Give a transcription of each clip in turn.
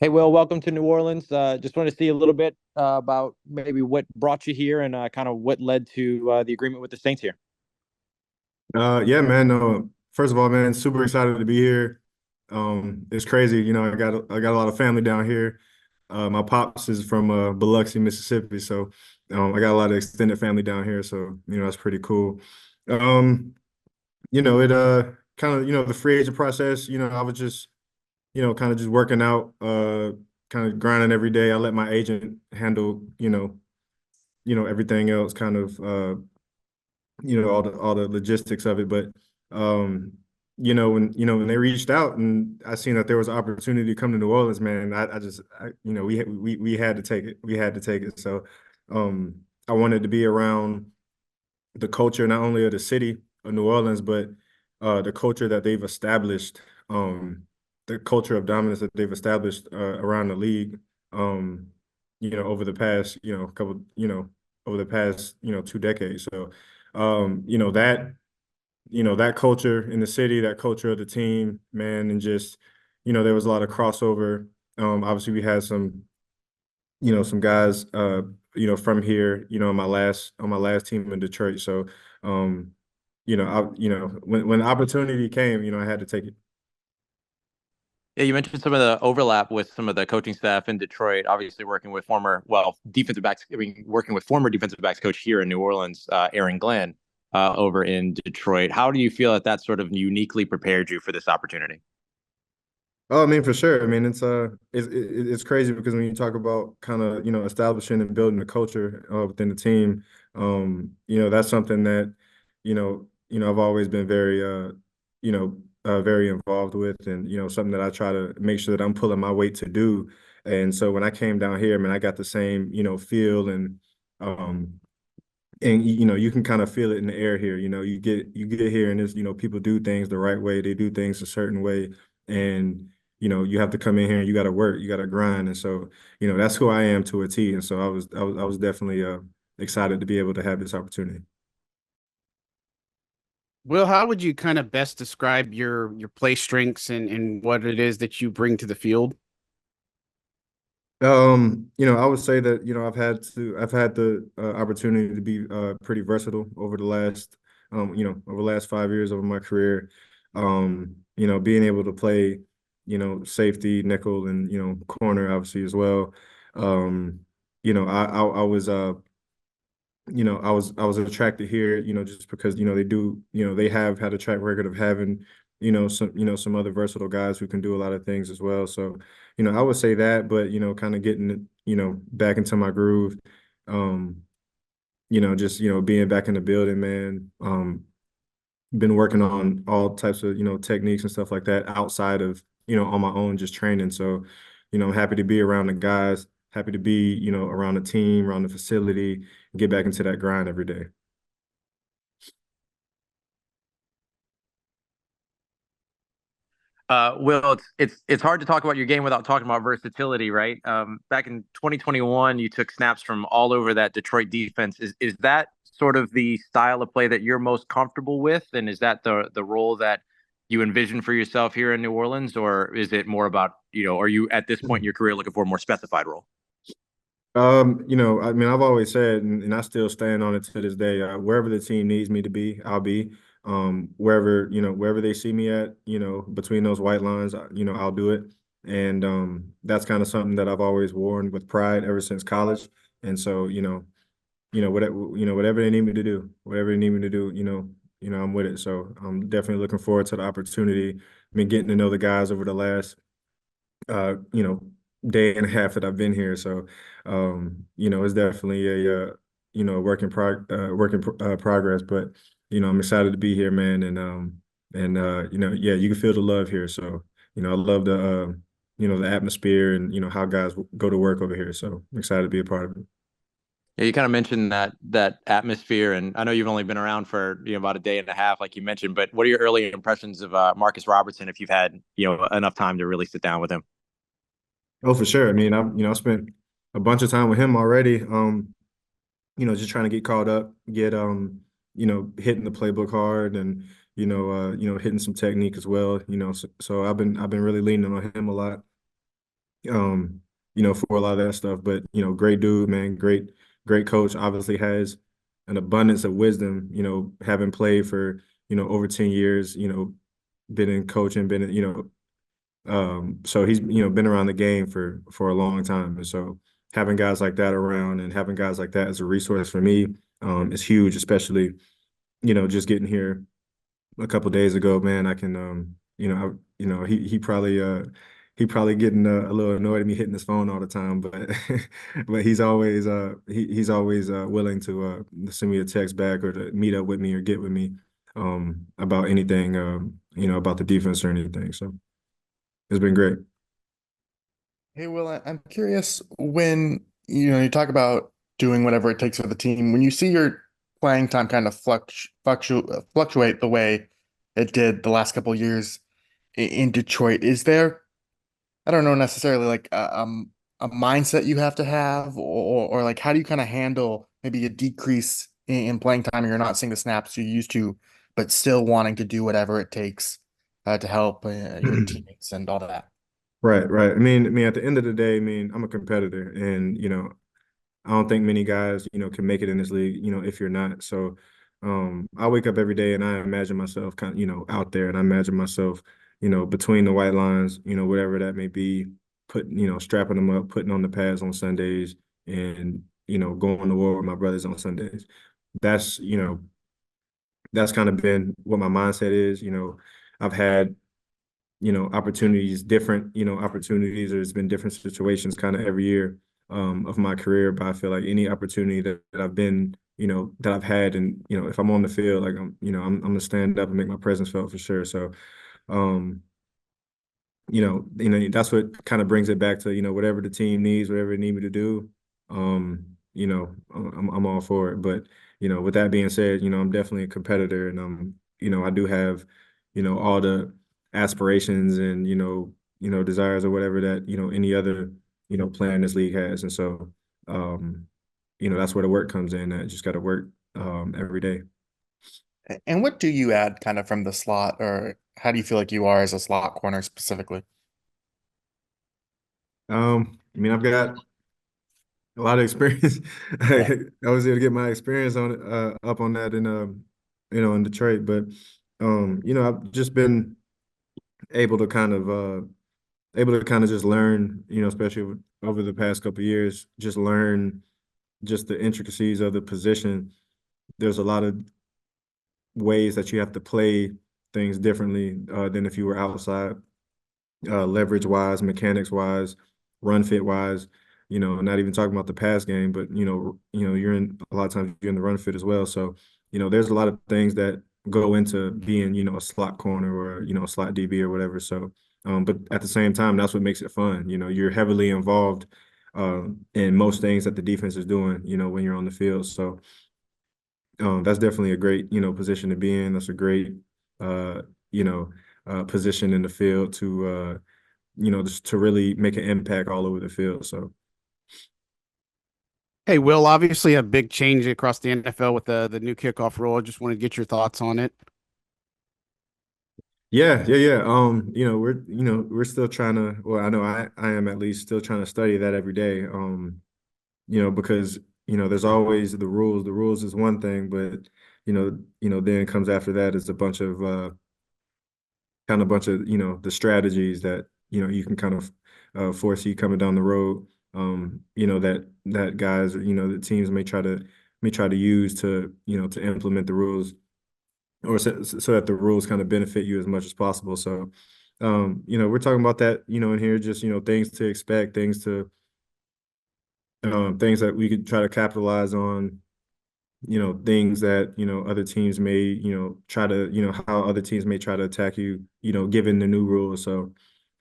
Hey, Will, welcome to New Orleans. Just want to see a little bit about maybe what brought you here and kind of what led to the agreement with the Saints here. Yeah, man. First of all, man, super excited to be here. It's crazy, I got a lot of family down here. My pops is from Biloxi, Mississippi, so I got a lot of extended family down here. So that's pretty cool. Um, it kind of the free agent process. I was just kind of just working out, kind of grinding every day. I let my agent handle everything else, kind of all the logistics of it. But when they reached out and I seen that there was an opportunity to come to New Orleans, man, we had to take it. We had to take it. So I wanted to be around the culture not only of the city of New Orleans, but the culture that they've established, the culture of dominance that they've established around the league. Over the past, over the past, 2 decades. So that culture in the city, that culture of the team, man, and just, there was a lot of crossover. Obviously we had some guys, from here, on my last team in Detroit. So, when the opportunity came, I had to take it. Yeah, you mentioned some of the overlap with some of the coaching staff in Detroit. Obviously, working with defensive backs. I mean, working with former defensive backs coach here in New Orleans, Aaron Glenn, over in Detroit. How do you feel that that sort of uniquely prepared you for this opportunity? Oh, I mean, for sure. I mean, it's crazy because when you talk about kind of establishing and building the culture within the team, that's something that I've always been very involved with, and something that I try to make sure that I'm pulling my weight to do. And so when I came down here, I mean, I got the same feel, um and you can kind of feel it in the air here. You get here, and there's people do things the right way. They do things a certain way, and you have to come in here and you got to work, you got to grind. And so that's who I am to a T. And so I was definitely excited to be able to have this opportunity. Will, how would you kind of best describe your play strengths and what it is that you bring to the field? I would say that, I've had the opportunity to be pretty versatile over the last 5 years of my career. Being able to play, safety, nickel, and corner obviously as well. I was I was attracted here, just because, they have had a track record of having, some other versatile guys who can do a lot of things as well. So, I would say that, but, kind of getting, back into my groove, um, just, being back in the building, man. Been working on all types of, techniques and stuff like that outside of, on my own, just training. So, I'm happy to be around the guys, happy to be, around the team, around the facility, and get back into that grind every day. Will, it's hard to talk about your game without talking about versatility, right? Back in 2021, you took snaps from all over that Detroit defense. Is that sort of the style of play that you're most comfortable with, and is that the role that you envision for yourself here in New Orleans, or is it more about are you at this point in your career looking for a more specified role? I mean, I've always said, and I still stand on it to this day, wherever the team needs me to be, I'll be. Wherever they see me at, between those white lines, I'll do it. And that's kind of something that I've always worn with pride ever since college. And so, whatever they need me to do, whatever they need me to do, I'm with it. So I'm definitely looking forward to the opportunity. I mean, getting to know the guys over the last day and a half that I've been here. So, it's definitely a progress. But I'm excited to be here, man, and yeah, you can feel the love here. So, I love the atmosphere and how guys go to work over here. So, I'm excited to be a part of it. Yeah, you kind of mentioned that atmosphere, and I know you've only been around for about a day and a half, like you mentioned. But what are your early impressions of Marcus Robertson, if you've had enough time to really sit down with him? Oh, for sure. I mean, I spent a bunch of time with him already. Just trying to get caught up, get hitting the playbook hard, and hitting some technique as well. So I've been really leaning on him a lot. for a lot of that stuff. But, great dude, man, great coach, obviously has an abundance of wisdom, having played for, over 10 years, been in coaching, been in, so he's, been around the game for a long time. And so having guys like that around and having guys like that as a resource for me, is huge, especially, just getting here a couple days ago, man. I can, he probably getting a little annoyed at me hitting his phone all the time, but but he's always willing to send me a text back or to meet up with me or get with me about anything about the defense or anything. So it's been great. Hey, Will, I'm curious when you talk about doing whatever it takes for the team. When you see your playing time kind of fluctuate the way it did the last couple of years in Detroit, is there, I don't know necessarily like a mindset you have to have, or like how do you kind of handle maybe a decrease in playing time? You're not seeing the snaps you used to, but still wanting to do whatever it takes to help your teammates and all that. Right, right. I mean, at the end of the day, I'm a competitor, and I don't think many guys, can make it in this league, if you're not. So, I wake up every day and I imagine myself kind of, out there, and I imagine myself, between the white lines, whatever that may be, strapping them up, putting on the pads on Sundays, and going to war with my brothers on Sundays. That's, that's kind of been what my mindset is. I've had opportunities, different, opportunities. There's been different situations kind of every year of my career, but I feel like any opportunity that I've been, that I've had, and if I'm on the field, like I'm gonna stand up and make my presence felt for sure. So, um, that's what kind of brings it back to whatever the team needs, whatever they need me to do. I'm all for it. But with that being said, I'm definitely a competitor, and I do have, all the aspirations and desires or whatever that any other player in this league has, and so that's where the work comes in. I just got to work every day. And what do you add kind of from the slot, or how do you feel like you are as a slot corner specifically? I've got a lot of experience. Yeah. I was able to get my experience on it, up on that in Detroit, but I've just been able to kind of just learn, especially over the past couple of years, just learn just the intricacies of the position. There's a lot of ways that you have to play things differently than if you were outside, leverage wise, mechanics wise, run fit wise. Not even talking about the pass game, but you're in a lot of times you're in the run fit as well. So there's a lot of things that go into being a slot corner or a slot DB or whatever. So, but at the same time, that's what makes it fun. You're heavily involved in most things that the defense is doing. When you're on the field. So that's definitely a great position to be in. That's a great position in the field to just to really make an impact all over the field. So. Hey, Will, obviously a big change across the NFL with the new kickoff rule. I just want to get your thoughts on it. Yeah, yeah, yeah. We're still trying to, well, I know I am at least still trying to study that every day. Because, there's always the rules. The rules is one thing, but, then comes after that is a bunch of the strategies that, you can kind of foresee coming down the road. That guys, the teams may try to use to, to implement the rules, or so that the rules kind of benefit you as much as possible. So, we're talking about that, in here, just, things to expect, things that we could try to capitalize on, things that, other teams may, try to, how other teams may try to attack you, given the new rules. So,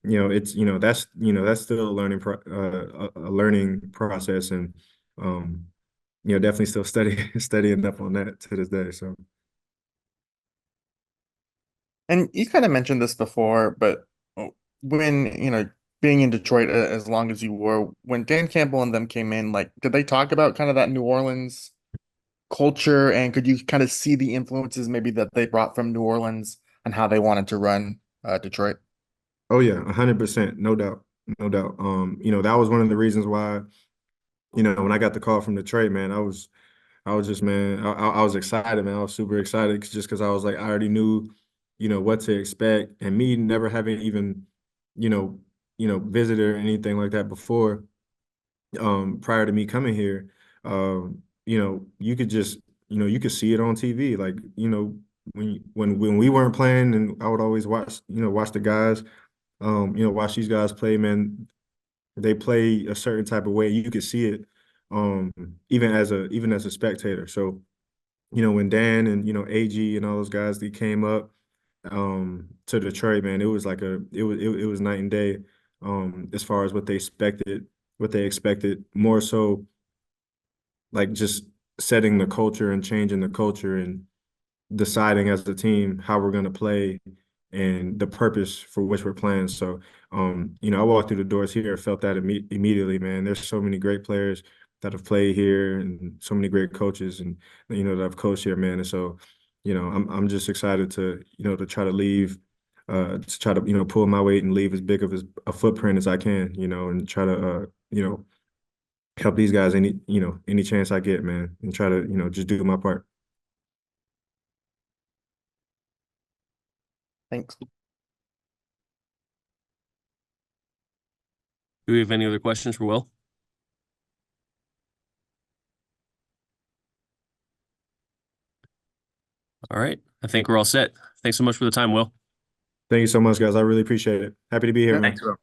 it's, that's still a learning process, and, definitely still studying up on that to this day. So. And you kind of mentioned this before, but when, being in Detroit as long as you were, when Dan Campbell and them came in, like, did they talk about kind of that New Orleans culture? And could you kind of see the influences maybe that they brought from New Orleans and how they wanted to run Detroit? Oh yeah, 100%, no doubt, no doubt. That was one of the reasons why, when I got the call from Detroit, man, I was just, man, I was excited, man. I was super excited just because I was like, I already knew, what to expect, and me never having even, you know, visited or anything like that before. Prior to me coming here, you could just, you could see it on TV, like, when we weren't playing, and I would always watch, watch the guys, watch these guys play, man. They play a certain type of way. You could see it, even as a spectator. So, when Dan and AG and all those guys, they came up to Detroit, man, it was like it was night and day, as far as what they expected, more so like just setting the culture and changing the culture and deciding as a team how we're going to play and the purpose for which we're playing. So, I walked through the doors here, felt that immediately, man. There's so many great players that have played here, and so many great coaches, and that I've coached here, man. And so, I'm just excited to try to leave, to try to pull my weight and leave as big of a footprint as I can, and try to help these guys any chance I get, man, and try to just do my part. Thanks. Do we have any other questions for Will? All right. I think we're all set. Thanks so much for the time, Will. Thank you so much, guys. I really appreciate it. Happy to be here, man. Thanks, bro.